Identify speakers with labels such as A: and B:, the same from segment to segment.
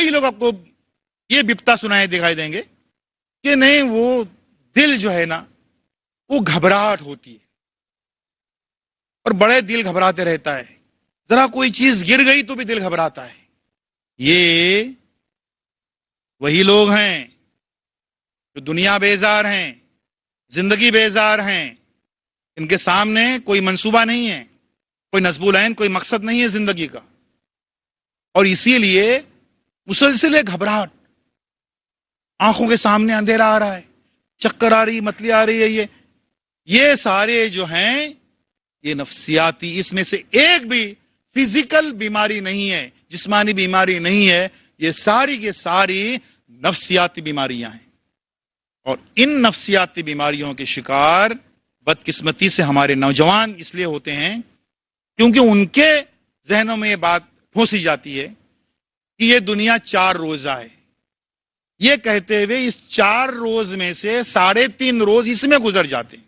A: وہی لوگ آپ کو یہ بپتا سنائے دکھائی دیں گے کہ نہیں وہ دل جو ہے نا وہ گھبراہٹ ہوتی ہے اور بڑے دل گھبراتے رہتا ہے، ذرا کوئی چیز گر گئی تو بھی دل گھبراتا ہے۔ یہ وہی لوگ ہیں جو دنیا بیزار ہیں، زندگی بیزار ہیں، ان کے سامنے کوئی منصوبہ نہیں ہے، کوئی نصب العین، کوئی مقصد نہیں ہے زندگی کا، اور اسی لیے مسلسل ایک گھبراہٹ، آنکھوں کے سامنے اندھیرا آ رہا ہے، چکر آ رہی، متلی آ رہی ہے، یہ سارے جو ہیں یہ نفسیاتی، اس میں سے ایک بھی فزیکل بیماری نہیں ہے، جسمانی بیماری نہیں ہے، یہ ساری کی ساری نفسیاتی بیماریاں ہیں۔ اور ان نفسیاتی بیماریوں کے شکار بدقسمتی سے ہمارے نوجوان اس لیے ہوتے ہیں کیونکہ ان کے ذہنوں میں یہ بات پھونسی جاتی ہے کہ یہ دنیا 4 روزہ ہے، یہ کہتے ہوئے اس 4 روز میں سے 3.5 روز اس میں گزر جاتے ہیں۔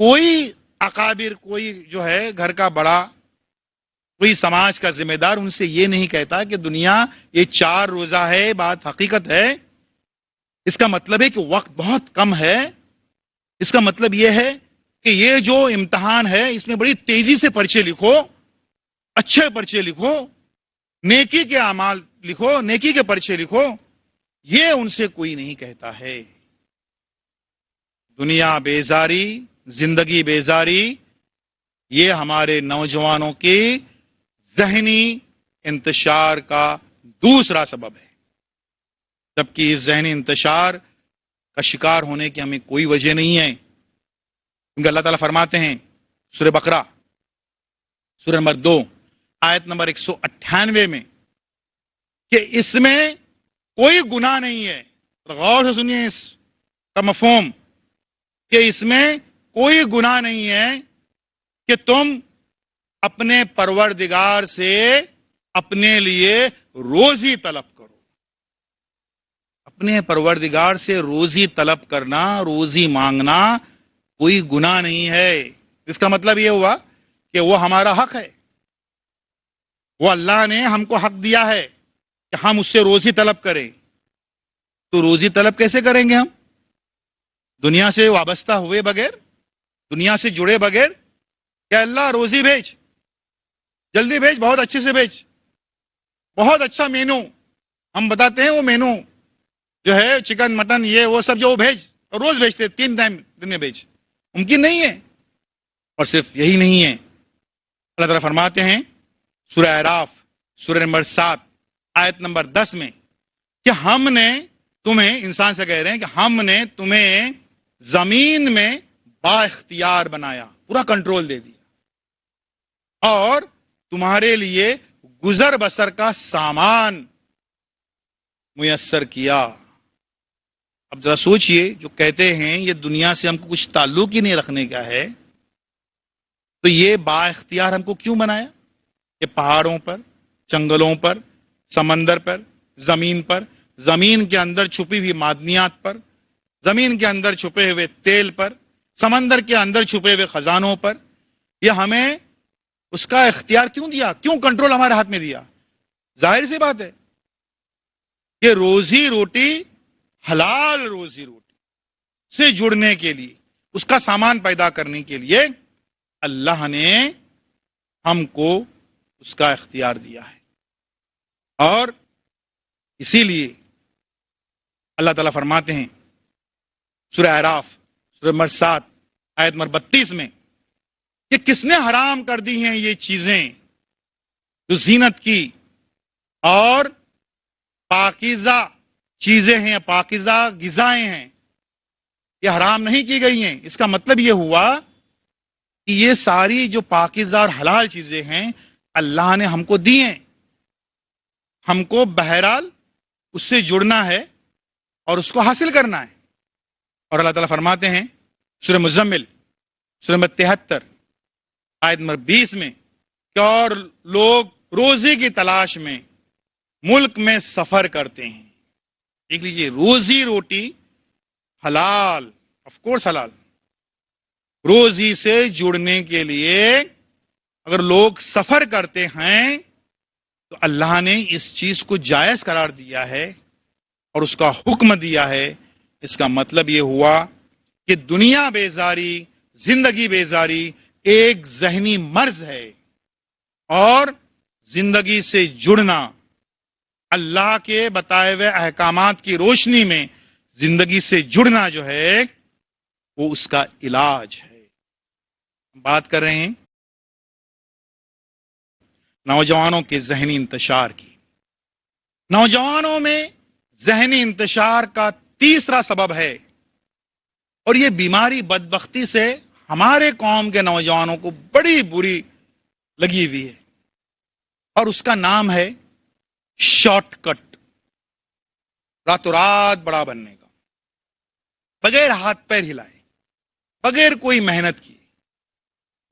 A: کوئی اکابر، کوئی جو ہے گھر کا بڑا، کوئی سماج کا ذمہ دار ان سے یہ نہیں کہتا کہ دنیا یہ 4 روزہ ہے، بات حقیقت ہے، اس کا مطلب ہے کہ وقت بہت کم ہے، اس کا مطلب یہ ہے کہ یہ جو امتحان ہے اس میں بڑی تیزی سے پرچے لکھو، اچھے پرچے لکھو، نیکی کے اعمال لکھو، نیکی کے پرچے لکھو، یہ ان سے کوئی نہیں کہتا ہے۔ دنیا بیزاری، زندگی بیزاری، یہ ہمارے نوجوانوں کے ذہنی انتشار کا دوسرا سبب ہے، جبکہ اس ذہنی انتشار کا شکار ہونے کی ہمیں کوئی وجہ نہیں ہے، کیونکہ اللہ تعالیٰ فرماتے ہیں سورہ بقرہ سورہ نمبر 2 آیت نمبر 198 میں کہ اس میں کوئی گناہ نہیں ہے۔ غور سے سنیے اس کا مفہوم کہ اس میں کوئی گناہ نہیں ہے کہ تم اپنے پروردگار سے اپنے لیے روزی طلب کرو۔ اپنے پروردگار سے روزی طلب کرنا، روزی مانگنا کوئی گناہ نہیں ہے۔ اس کا مطلب یہ ہوا کہ وہ ہمارا حق ہے، وہ اللہ نے ہم کو حق دیا ہے کہ ہم اس سے روزی طلب کریں۔ تو روزی طلب کیسے کریں گے ہم؟ دنیا سے وابستہ ہوئے بغیر، دنیا سے جڑے بغیر، کہ اللہ روزی بھیج، جلدی بھیج، بہت اچھے سے بھیج، بہت اچھا مینو، ہم بتاتے ہیں وہ مینو جو ہے چکن مٹن یہ وہ سب جو وہ بھیج، اور روز بھیجتے 3 ٹائم دن میں بھیج، ممکن نہیں ہے۔ اور صرف یہی نہیں ہے، اللہ تعالیٰ فرماتے ہیں سورہ اعراف سورہ نمبر 7 آیت نمبر 10 میں کہ ہم نے تمہیں، انسان سے کہہ رہے ہیں کہ ہم نے تمہیں زمین میں با اختیار بنایا، پورا کنٹرول دے دیا، اور تمہارے لیے گزر بسر کا سامان میسر کیا۔ اب ذرا سوچئے، جو کہتے ہیں یہ دنیا سے ہم کو کچھ تعلق ہی نہیں رکھنے کا ہے، تو یہ با اختیار ہم کو کیوں بنایا؟ کہ پہاڑوں پر، جنگلوں پر، سمندر پر، زمین پر، زمین کے اندر چھپی ہوئی معدنیات پر، زمین کے اندر چھپے ہوئے تیل پر، سمندر کے اندر چھپے ہوئے خزانوں پر، یہ ہمیں اس کا اختیار کیوں دیا؟ کیوں کنٹرول ہمارے ہاتھ میں دیا؟ ظاہر سی بات ہے کہ روزی روٹی، حلال روزی روٹی سے جڑنے کے لیے، اس کا سامان پیدا کرنے کے لیے اللہ نے ہم کو اس کا اختیار دیا ہے۔ اور اسی لیے اللہ تعالیٰ فرماتے ہیں سورہ اعراف سورہ نمبر 7 آیت نمبر 32 میں کہ کس نے حرام کر دی ہیں یہ چیزیں جو زینت کی اور پاکیزہ چیزیں ہیں، پاکیزہ غذائیں ہیں، یہ حرام نہیں کی گئی ہیں۔ اس کا مطلب یہ ہوا کہ یہ ساری جو پاکیزہ اور حلال چیزیں ہیں اللہ نے ہم کو دی ہیں، ہم کو بہرحال اس سے جڑنا ہے اور اس کو حاصل کرنا ہے۔ اور اللہ تعالیٰ فرماتے ہیں سورہ مزمل سورہ نمبر 73 آیت نمبر 20 میں کہ اور لوگ روزی کی تلاش میں ملک میں سفر کرتے ہیں۔ دیکھ لیجیے، روزی روٹی حلال، آف کورس حلال، روزی سے جڑنے کے لیے اگر لوگ سفر کرتے ہیں تو اللہ نے اس چیز کو جائز قرار دیا ہے اور اس کا حکم دیا ہے. اس کا مطلب یہ ہوا کہ دنیا بیزاری، زندگی بیزاری ایک ذہنی مرض ہے، اور زندگی سے جڑنا، اللہ کے بتائے ہوئے احکامات کی روشنی میں زندگی سے جڑنا جو ہے وہ اس کا علاج ہے. بات کر رہے ہیں نوجوانوں کے ذہنی انتشار کی. نوجوانوں میں ذہنی انتشار کا تیسرا سبب ہے، اور یہ بیماری بدبختی سے ہمارے قوم کے نوجوانوں کو بڑی بری لگی ہوئی ہے، اور اس کا نام ہے شارٹ کٹ. راتوں رات بڑا بننے کا، بغیر ہاتھ پیر ہلائے، بغیر کوئی محنت کی.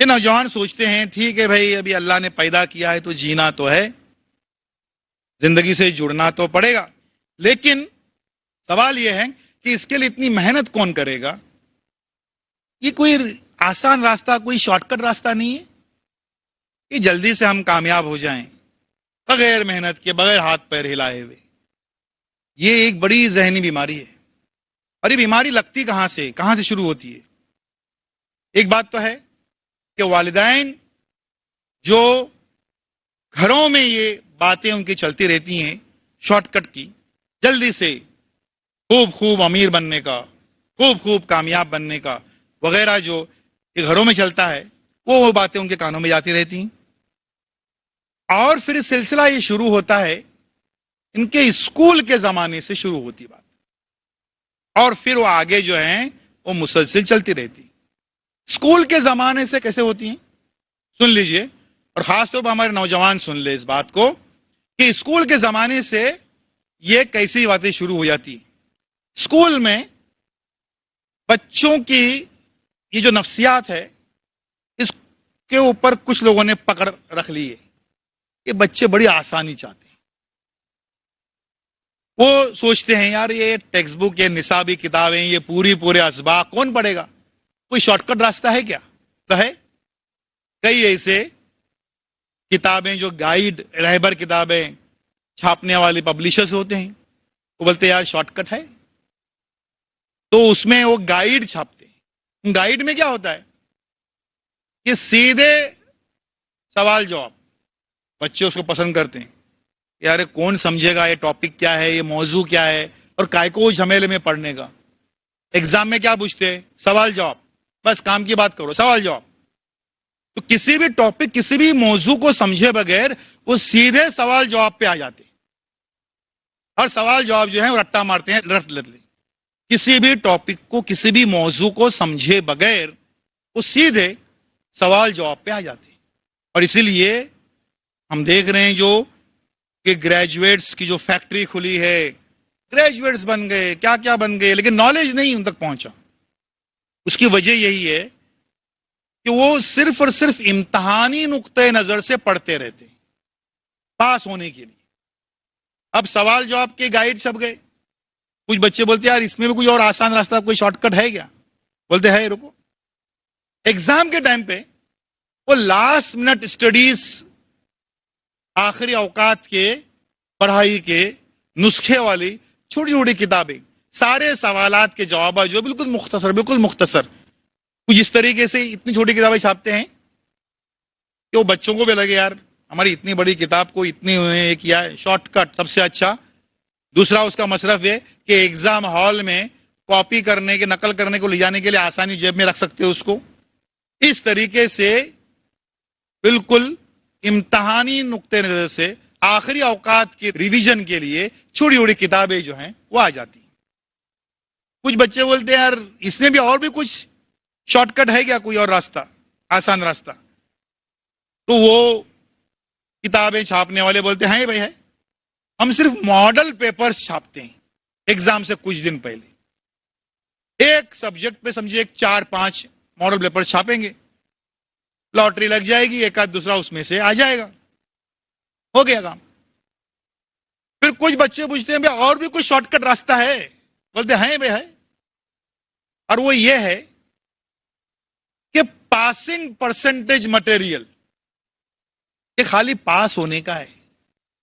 A: یہ نوجوان سوچتے ہیں ٹھیک ہے بھائی، ابھی اللہ نے پیدا کیا ہے تو جینا تو ہے، زندگی سے جڑنا تو پڑے گا، لیکن سوال یہ ہے کہ اس کے لیے اتنی محنت کون کرے گا؟ یہ کوئی آسان راستہ، کوئی شارٹ کٹ راستہ نہیں ہے کہ جلدی سے ہم کامیاب ہو جائیں بغیر محنت کے، بغیر ہاتھ پیر ہلائے ہوئے. یہ ایک بڑی ذہنی بیماری ہے. اور یہ بیماری لگتی کہاں سے شروع ہوتی ہے؟ ایک بات تو ہے کہ والدین جو گھروں میں یہ باتیں ان کی چلتی رہتی ہیں شارٹ کٹ کی، جلدی سے خوب امیر بننے کا، خوب کامیاب بننے کا وغیرہ، جو یہ گھروں میں چلتا ہے وہ باتیں ان کے کانوں میں جاتی رہتی ہیں. اور پھر سلسلہ یہ شروع ہوتا ہے ان کے اسکول کے زمانے سے شروع ہوتی بات، اور پھر وہ آگے جو ہیں وہ مسلسل چلتی رہتی. اسکول کے زمانے سے کیسے ہوتی ہیں؟ سن لیجئے، اور خاص طور پر ہمارے نوجوان سن لے اس بات کو، کہ اسکول کے زمانے سے یہ کیسی باتیں شروع ہو جاتی. اسکول میں بچوں کی یہ جو نفسیات ہے، اس کے اوپر کچھ لوگوں نے پکڑ رکھ لی ہے کہ بچے بڑی آسانی چاہتے ہیں. وہ سوچتے ہیں یار یہ ٹیکسٹ بک، یہ نصابی کتابیں، یہ پورے اسباق کون پڑھے گا؟ کوئی شارٹ کٹ راستہ ہے کیا؟ تو ہے. کئی ایسے کتابیں جو گائیڈ، رہبر کتابیں چھاپنے والے پبلشرز ہوتے ہیں، وہ بولتے ہیں یار شارٹ کٹ ہے، تو اس میں وہ گائیڈ چھاپتے ہیں. گائیڈ میں کیا ہوتا ہے کہ سیدھے سوال جواب، بچے اس کو پسند کرتے ہیں. یار کون سمجھے گا یہ ٹاپک کیا ہے، یہ موضوع کیا ہے، اور کائے کو جھمیلے میں پڑھنے کا. ایگزام میں کیا پوچھتے ہیں؟ سوال جواب، بس کام کی بات کرو، سوال جواب. تو کسی بھی ٹاپک، کسی بھی موضوع کو سمجھے بغیر وہ سیدھے سوال جواب پہ آ جاتے ہیں، اور سوال جواب جو ہے وہ رٹا مارتے ہیں، رٹ لیتے. کسی بھی ٹاپک کو، کسی بھی موضوع کو سمجھے بغیر وہ سیدھے سوال جواب پہ آ جاتے ہیں. اور اسی لیے ہم دیکھ رہے ہیں جو کہ گریجویٹس کی جو فیکٹری کھلی ہے، گریجویٹس بن گئے، کیا بن گئے، لیکن نالج نہیں ان تک پہنچا. اس کی وجہ یہی ہے کہ وہ صرف اور صرف امتحانی نقطۂ نظر سے پڑھتے رہتے ہیں پاس ہونے کے لیے. اب سوال جواب کے گائیڈ چھپ گئے، کچھ بچے بولتے ہیں یار اس میں بھی کوئی اور آسان راستہ، کوئی شارٹ کٹ ہے کیا؟ بولتے ہے رکو. ایگزام کے ٹائم پہ وہ لاسٹ منٹ اسٹڈیز، آخری اوقات کے پڑھائی کے نسخے والی چھوٹی چھوٹی کتابیں، سارے سوالات کے جوابات جو بالکل مختصر، کچھ اس طریقے سے اتنی چھوٹی کتابیں چھاپتے ہیں کہ وہ بچوں کو بھی لگے یار ہماری اتنی بڑی کتاب کو اتنی یہ کیا ہے، شارٹ کٹ سب سے اچھا. دوسرا اس کا مصرف ہے کہ ایگزام ہال میں کاپی کرنے کے، نقل کرنے کو لے جانے کے لیے آسانی جیب میں رکھ سکتے ہو اس کو. اس طریقے سے بالکل امتحانی نقطۂ نظر سے آخری اوقات کے ریویژن کے لیے چھوٹی چھوٹی کتابیں جو ہیں وہ آ جاتی ہیں. کچھ بچے بولتے ہیں یار اس میں بھی اور بھی کچھ شارٹ کٹ ہے کیا، کوئی اور راستہ، آسان راستہ؟ تو وہ کتابیں چھاپنے والے بولتے ہیں بھائی ہے، ہم صرف ماڈل پیپرز چھاپتے ہیں ایگزام سے کچھ دن پہلے. ایک سبجیکٹ پہ سمجھے 4-5 ماڈل پیپر چھاپیں گے، لاٹری لگ جائے گی، ایک آدھ دوسرا اس میں سے آ جائے گا، ہو گیا کام. پھر کچھ بچے پوچھتے ہیں بھائی اور بھی کوئی شارٹ کٹ راستہ ہے؟ بولتے ہیں بھائی ہے، اور وہ یہ ہے کہ پاسنگ پرسنٹیج مٹیریل، یہ خالی پاس ہونے کا ہے،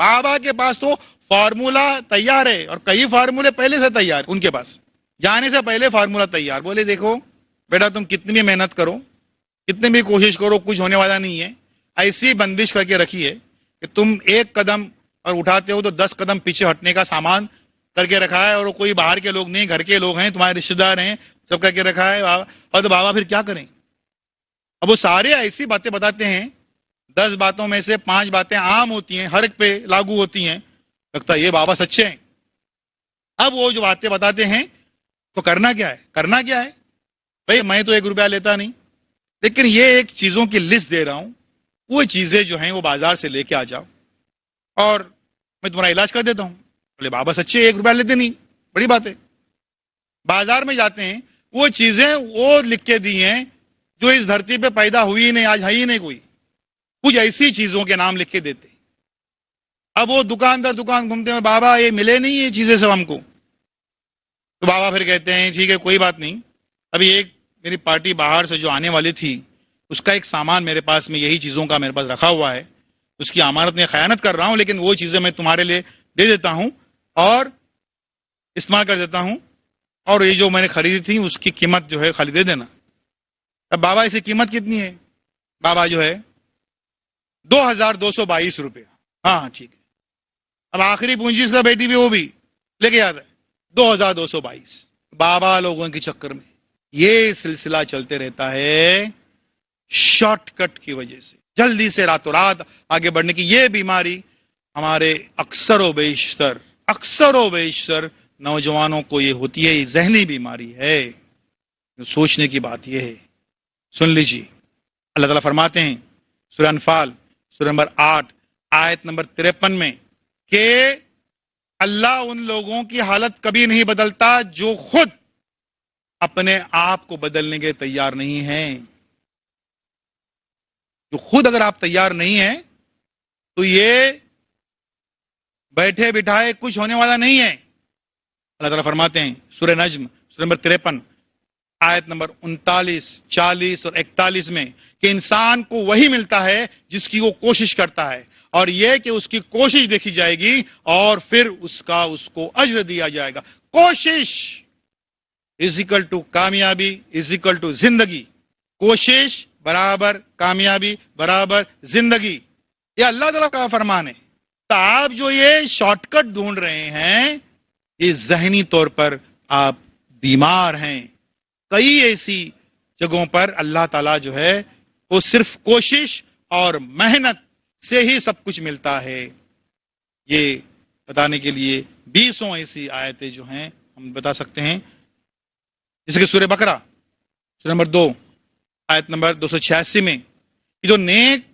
A: بابا کے پاس تو فارمولا تیار ہے، اور کئی فارمولے پہلے سے تیار ان کے پاس، جانے سے پہلے فارمولا تیار. بولے دیکھو بیٹا، تم کتنی بھی محنت کرو، کتنی بھی کوشش کرو، کچھ ہونے والا نہیں ہے. ایسی بندش کر کے رکھی ہے کہ تم ایک قدم اور اٹھاتے ہو تو 10 قدم پیچھے ہٹنے کا سامان کر کے رکھا ہے، اور وہ کوئی باہر کے لوگ نہیں، گھر کے لوگ ہیں، تمہارے رشتے دار ہیں، سب کر کے رکھا ہے. اور تو بابا پھر کیا کریں؟ اب وہ سارے ایسی باتیں بتاتے ہیں، 10 باتوں میں سے 5 باتیں عام ہوتی ہیں، ہر ایک پہ لاگو ہوتی ہیں. لگتا ہے یہ بابا سچے ہیں. اب وہ جو باتیں بتاتے ہیں تو کرنا کیا ہے؟ کرنا کیا ہے بھائی؟ میں تو 1 روپیہ لیتا نہیں، لیکن یہ ایک چیزوں کی لسٹ دے رہا ہوں، وہ چیزیں جو ہیں وہ بازار سے لے کے آ جاؤ اور میں تمہارا علاج کر دیتا ہوں. بولے بابا سچے 1 روپیہ لیتے نہیں؟ بڑی بات ہے. بازار میں جاتے ہیں، وہ چیزیں وہ لکھ کے دی ہیں جو اس دھرتی پہ پیدا ہوئی ہی نہیں، آج ہے ہی نہیں کوئی. کچھ ایسی چیزوں کے نام لکھ کے دیتے. اب وہ دکاندار دکان گھومتے ہیں، بابا یہ ملے نہیں یہ چیزیں سب ہم کو. تو بابا پھر کہتے ہیں ٹھیک ہے کوئی بات نہیں، ابھی ایک میری پارٹی باہر سے جو آنے والی تھی، اس کا ایک سامان میرے پاس میں یہی چیزوں کا میرے پاس رکھا ہوا ہے، اس کی امانت میں خیانت کر رہا ہوں، لیکن وہ چیزیں میں تمہارے لیے دے دیتا ہوں اور استعمال کر دیتا ہوں، اور یہ جو میں نے خریدی تھی اس کی قیمت جو ہے خالی دے دینا. اب بابا اس کی قیمت کتنی ہے؟ بابا جو ہے 2222 روپیہ. ہاں ٹھیک ہے. اب آخری پونجی اس کا بیٹی بھی وہ بھی لے کے آتا ہے 2222. بابا لوگوں کے چکر میں یہ سلسلہ چلتے رہتا ہے شارٹ کٹ کی وجہ سے، جلدی سے راتوں رات آگے بڑھنے کی یہ بیماری ہمارے اکثر و بیشتر نوجوانوں کو یہ ہوتی ہے. یہ ذہنی بیماری ہے. سوچنے کی بات یہ ہے. سن لیجیے، اللہ تعالیٰ فرماتے ہیں سورہ انفال سورہ نمبر 8 آیت نمبر 53 میں کہ اللہ ان لوگوں کی حالت کبھی نہیں بدلتا جو خود اپنے آپ کو بدلنے کے تیار نہیں ہیں. جو خود اگر آپ تیار نہیں ہیں تو یہ بیٹھے بٹھائے کچھ ہونے والا نہیں ہے. اللہ تعالیٰ فرماتے ہیں سورہ نجم سورہ نمبر 53 آیت نمبر 39 40 اور 41 میں کہ انسان کو وہی ملتا ہے جس کی وہ کوشش کرتا ہے، اور یہ کہ اس کی کوشش دیکھی جائے گی اور پھر اس کو اجر دیا جائے گا. کوشش از اکول ٹو کامیابی از اکول ٹو زندگی. کوشش برابر کامیابی برابر زندگی. یہ اللہ تعالیٰ کا فرمان ہے. تو آپ جو یہ شارٹ کٹ ڈھونڈ رہے ہیں، یہ ذہنی طور پر آپ بیمار ہیں. کئی ایسی جگہوں پر اللہ تعالیٰ جو ہے وہ صرف کوشش اور محنت سے ہی سب کچھ ملتا ہے. یہ بتانے کے لیے 20 ایسی آیتیں جو ہیں ہم بتا سکتے ہیں، جیسے کہ سورہ بقرہ سورہ نمبر 2 آیت نمبر 286 میں جو نیک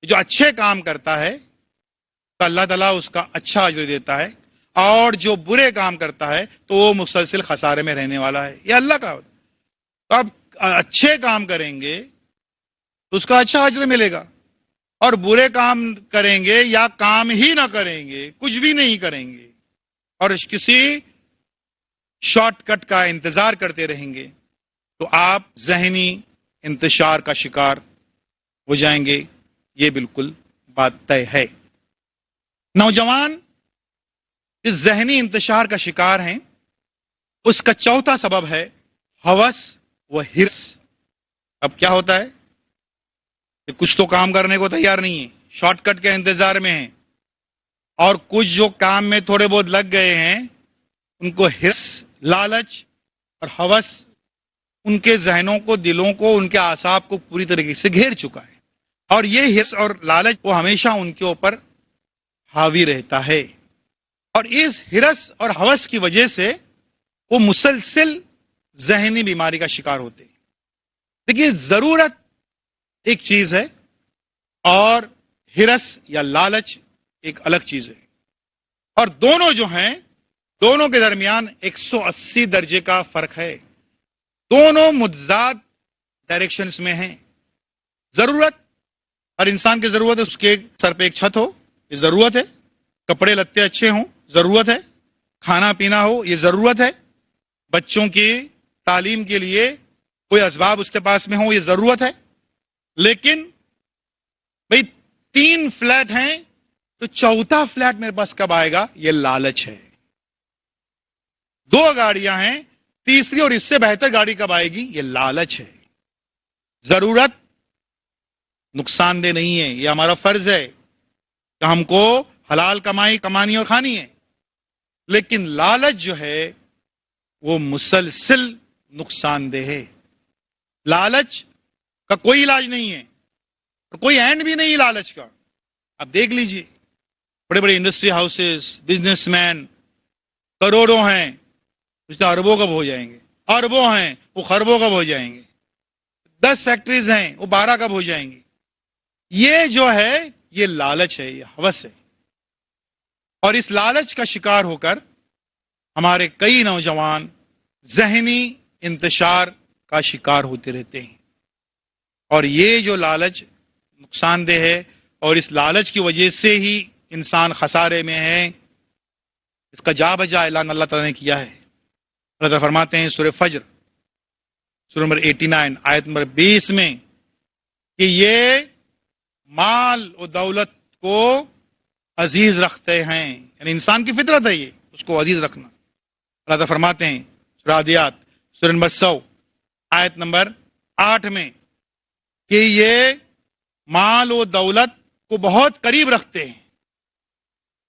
A: جو اچھے کام کرتا ہے تو اللہ تعالیٰ اس کا اچھا اجر دیتا ہے، اور جو برے کام کرتا ہے تو وہ مسلسل خسارے میں رہنے والا ہے. یہ اللہ کا. تو آپ اچھے کام کریں گے تو اس کا اچھا اجر ملے گا، اور برے کام کریں گے یا کام ہی نہ کریں گے، کچھ بھی نہیں کریں گے اور کسی شارٹ کٹ کا انتظار کرتے رہیں گے تو آپ ذہنی انتشار کا شکار ہو جائیں گے. یہ بالکل بات طے ہے. نوجوان اس ذہنی انتشار کا شکار ہیں. اس کا چوتھا سبب ہے ہوس و حرص. اب کیا ہوتا ہے کہ کچھ تو کام کرنے کو تیار نہیں ہے، شارٹ کٹ کے انتظار میں ہیں، اور کچھ جو کام میں تھوڑے بہت لگ گئے ہیں ان کو حرص، لالچ اور ہوس ان کے ذہنوں کو، دلوں کو، ان کے اعصاب کو پوری طریقے سے گھیر چکا ہے، اور یہ حرص اور لالچ وہ ہمیشہ ان کے اوپر حاوی رہتا ہے. اور اس حرص اور ہوس کی وجہ سے وہ مسلسل ذہنی بیماری کا شکار ہوتے ہیں. دیکھیے ضرورت ایک چیز ہے اور حرص یا لالچ ایک الگ چیز ہے، اور دونوں جو ہیں دونوں کے درمیان 180 درجے کا فرق ہے. دونوں متضاد ڈائریکشنز میں ہیں. ضرورت، ہر انسان کی ضرورت ہے اس کے سر پہ ایک چھت ہو، یہ ضرورت ہے. کپڑے لتے اچھے ہوں، ضرورت ہے. کھانا پینا ہو، یہ ضرورت ہے. بچوں کی تعلیم کے لیے کوئی اسباب اس کے پاس میں ہو، یہ ضرورت ہے. لیکن بھئی 3 فلیٹ ہیں تو چوتھا فلیٹ میرے پاس کب آئے گا؟ یہ لالچ ہے. 2 گاڑیاں ہیں، تیسری اور اس سے بہتر گاڑی کب آئے گی؟ یہ لالچ ہے. ضرورت نقصان دہ نہیں ہے، یہ ہمارا فرض ہے کہ ہم کو حلال کمانی اور کھانی ہے. لیکن لالچ جو ہے وہ مسلسل نقصان دہ ہے. لالچ کا کوئی علاج نہیں ہے اور کوئی اینڈ بھی نہیں لالچ کا. اب دیکھ لیجئے، بڑے بڑے انڈسٹری ہاؤسز، بزنس مین کروڑوں ہیں، اربوں کب ہو جائیں گے؟ اربوں ہیں، وہ خربوں کب ہو جائیں گے؟ 10 فیکٹریز ہیں، وہ 12 کب ہو جائیں گی؟ یہ جو ہے یہ لالچ ہے، یہ ہوس ہے. اور اس لالچ کا شکار ہو کر ہمارے کئی نوجوان ذہنی انتشار کا شکار ہوتے رہتے ہیں. اور یہ جو لالچ نقصان دہ ہے، اور اس لالچ کی وجہ سے ہی انسان خسارے میں ہے. اس کا جا بجا اعلان اللہ تعالیٰ نے کیا ہے. اللہ تعالیٰ فرماتے ہیں سورہ فجر، سورہ نمبر 89 آیت نمبر 20 میں کہ یہ مال و دولت کو عزیز رکھتے ہیں. یعنی انسان کی فطرت ہے یہ، اس کو عزیز رکھنا. اللہ تعالیٰ فرماتے ہیں سورہ عادیات سورہ نمبر 100 آیت نمبر 8 میں کہ یہ مال و دولت کو بہت قریب رکھتے ہیں،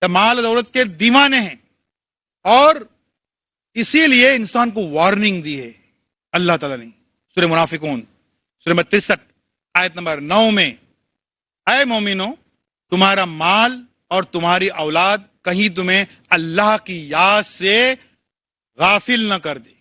A: کہ مال و دولت کے دیوانے ہیں. اور اسی لیے انسان کو وارننگ دی ہے اللہ تعالیٰ نے سورہ منافقون سورہ نمبر 63 آیت نمبر 9 میں، اے مومنو تمہارا مال اور تمہاری اولاد کہیں تمہیں اللہ کی یاد سے غافل نہ کر دے.